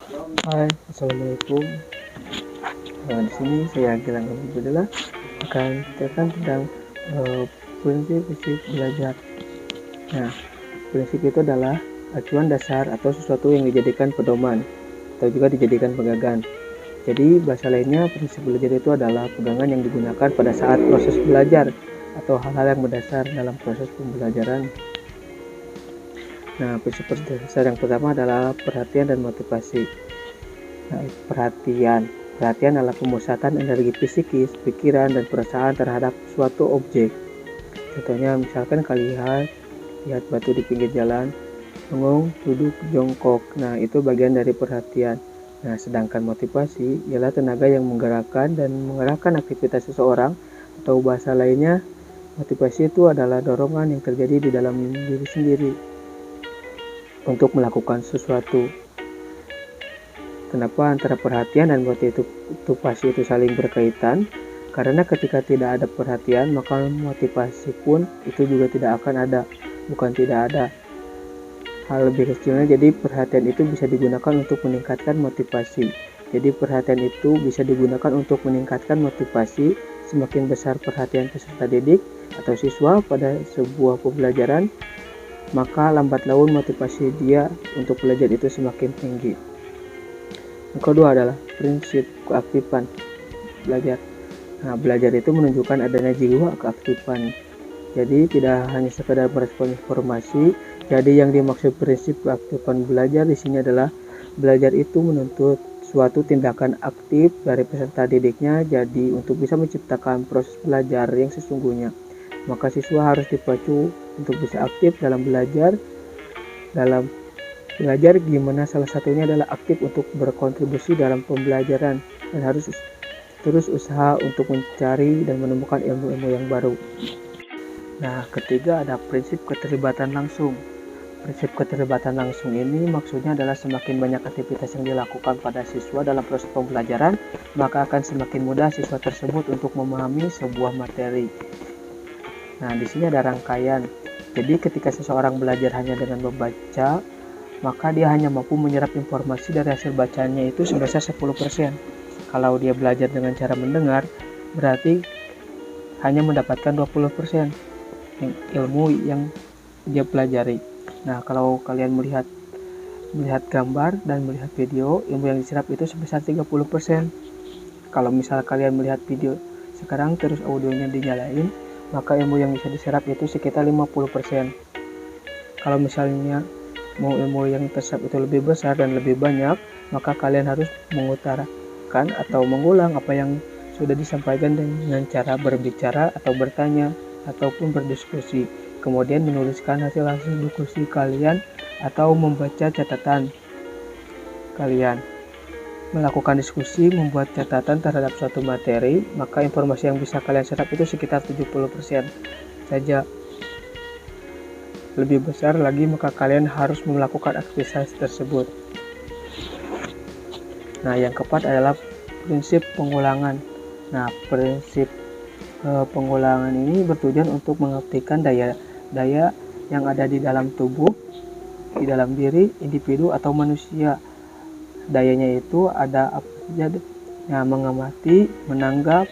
Hai, assalamualaikum. Di sini saya Gilang Abdullah akan ceritakan tentang eh, prinsip-prinsip belajar. Nah, prinsip itu adalah acuan dasar atau sesuatu yang dijadikan pedoman atau juga dijadikan pegangan. Jadi bahasa lainnya prinsip belajar itu adalah pegangan yang digunakan pada saat proses belajar atau hal-hal yang mendasar dalam proses pembelajaran. Nah, prinsip dasar yang pertama adalah perhatian dan motivasi. Nah, perhatian adalah pemusatan energi psikis, pikiran, dan perasaan terhadap suatu objek. Contohnya misalkan kalian lihat batu di pinggir jalan, bengong, duduk, jongkok. Nah, itu bagian dari perhatian. Nah, sedangkan motivasi ialah tenaga yang menggerakkan dan mengarahkan aktivitas seseorang, atau bahasa lainnya, motivasi itu adalah dorongan yang terjadi di dalam diri sendiri untuk melakukan sesuatu. Kenapa antara perhatian dan motivasi itu saling berkaitan? Karena ketika tidak ada perhatian, maka motivasi pun itu juga tidak akan ada. Bukan tidak ada. Hal lebih kecilnya, jadi perhatian itu bisa digunakan untuk meningkatkan motivasi. Jadi perhatian itu bisa digunakan untuk meningkatkan motivasi. Semakin besar perhatian peserta didik atau siswa pada sebuah pembelajaran, maka lambat laun motivasi dia untuk belajar itu semakin tinggi. Yang kedua adalah prinsip keaktifan belajar. Nah, belajar itu menunjukkan adanya jiwa keaktifan. Jadi tidak hanya sekedar merespon informasi. Jadi yang dimaksud prinsip keaktifan belajar di sini adalah belajar itu menuntut suatu tindakan aktif dari peserta didiknya. Jadi untuk bisa menciptakan proses belajar yang sesungguhnya, maka siswa harus dipacu untuk bisa aktif dalam belajar. Gimana salah satunya adalah aktif untuk berkontribusi dalam pembelajaran dan harus terus usaha untuk mencari dan menemukan ilmu-ilmu yang baru. Nah, ketiga ada prinsip keterlibatan langsung. Prinsip keterlibatan langsung ini maksudnya adalah semakin banyak aktivitas yang dilakukan pada siswa dalam proses pembelajaran, maka akan semakin mudah siswa tersebut untuk memahami sebuah materi. Nah, di sini ada rangkaian. Jadi ketika seseorang belajar hanya dengan membaca, maka dia hanya mampu menyerap informasi dari hasil bacanya itu sebesar 10%. Kalau dia belajar dengan cara mendengar, berarti hanya mendapatkan 20% ilmu yang dia pelajari. Nah, kalau kalian melihat gambar dan melihat video, ilmu yang diserap itu sebesar 30%. Kalau misal kalian melihat video sekarang terus audionya dinyalain, maka ilmu yang bisa diserap itu sekitar 50%. Kalau misalnya mau ilmu yang tersebut itu lebih besar dan lebih banyak, maka kalian harus mengutarakan atau mengulang apa yang sudah disampaikan dengan cara berbicara atau bertanya ataupun berdiskusi. Kemudian menuliskan hasil-hasil diskusi kalian atau membaca catatan kalian. Melakukan diskusi, membuat catatan terhadap suatu materi, maka informasi yang bisa kalian serap itu sekitar 70% saja. Lebih besar lagi, maka kalian harus melakukan aktivitas tersebut. Nah, yang keempat adalah prinsip pengulangan. Nah, prinsip pengulangan ini bertujuan untuk mengaktifkan daya yang ada di dalam tubuh, di dalam diri individu atau manusia. Dayanya itu ada apa saja? Nah, mengamati, menanggap,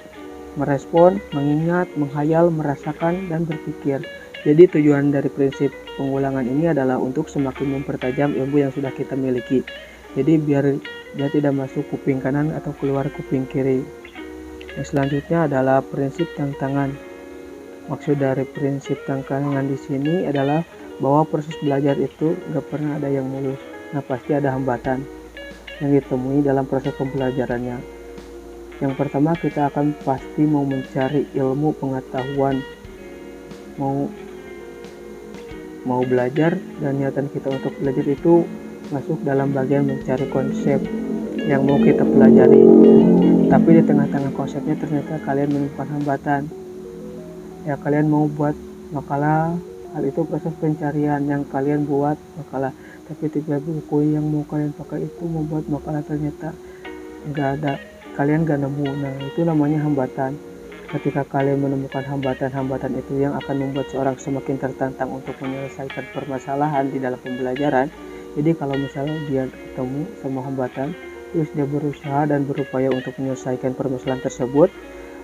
merespon, mengingat, menghayal, merasakan, dan berpikir. Jadi tujuan dari prinsip pengulangan ini adalah untuk semakin mempertajam ilmu yang sudah kita miliki. Jadi biar dia tidak masuk kuping kanan atau keluar kuping kiri. Yang selanjutnya adalah prinsip tantangan. Maksud dari prinsip tantangan di sini adalah bahwa proses belajar itu gak pernah ada yang mulus. Nah, pasti ada hambatan yang ditemui dalam proses pembelajarannya. Yang pertama, kita akan pasti mau mencari ilmu pengetahuan, mau belajar, dan niatan kita untuk belajar itu masuk dalam bagian mencari konsep yang mau kita pelajari. Tapi di tengah-tengah konsepnya ternyata kalian menemukan hambatan. Ya, kalian mau buat makalah, hal itu proses pencarian yang kalian buat makalah. Tapi tiba buku yang mau kalian pakai itu membuat makalah ternyata nggak ada, kalian nggak nemu. Nah, itu namanya hambatan. Ketika kalian menemukan hambatan-hambatan itu yang akan membuat seorang semakin tertantang untuk menyelesaikan permasalahan di dalam pembelajaran, Jadi kalau misalnya dia ketemu sama hambatan, terus dia berusaha dan berupaya untuk menyelesaikan permasalahan tersebut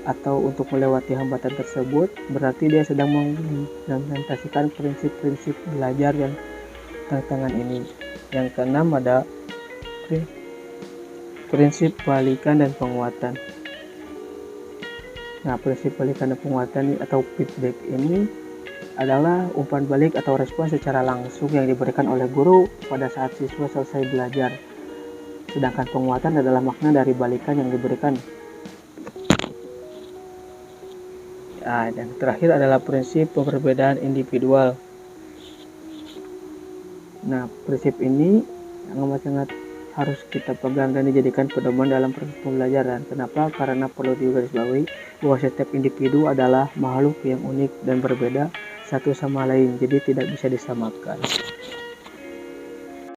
atau untuk melewati hambatan tersebut, berarti dia sedang mengimplementasikan prinsip-prinsip belajar yang tantangan ini. Yang keenam ada prinsip balikan dan penguatan. Nah, prinsip balikan dan penguatan atau feedback ini adalah umpan balik atau respon secara langsung yang diberikan oleh guru pada saat siswa selesai belajar. Sedangkan penguatan adalah makna dari balikan yang diberikan. Dan terakhir adalah prinsip perbedaan individual. Nah, prinsip ini sangat harus kita pegang dan dijadikan pedoman dalam proses pembelajaran. Kenapa? Karena perlu digarisbawahi bahwa setiap individu adalah makhluk yang unik dan berbeda satu sama lain, jadi tidak bisa disamakan.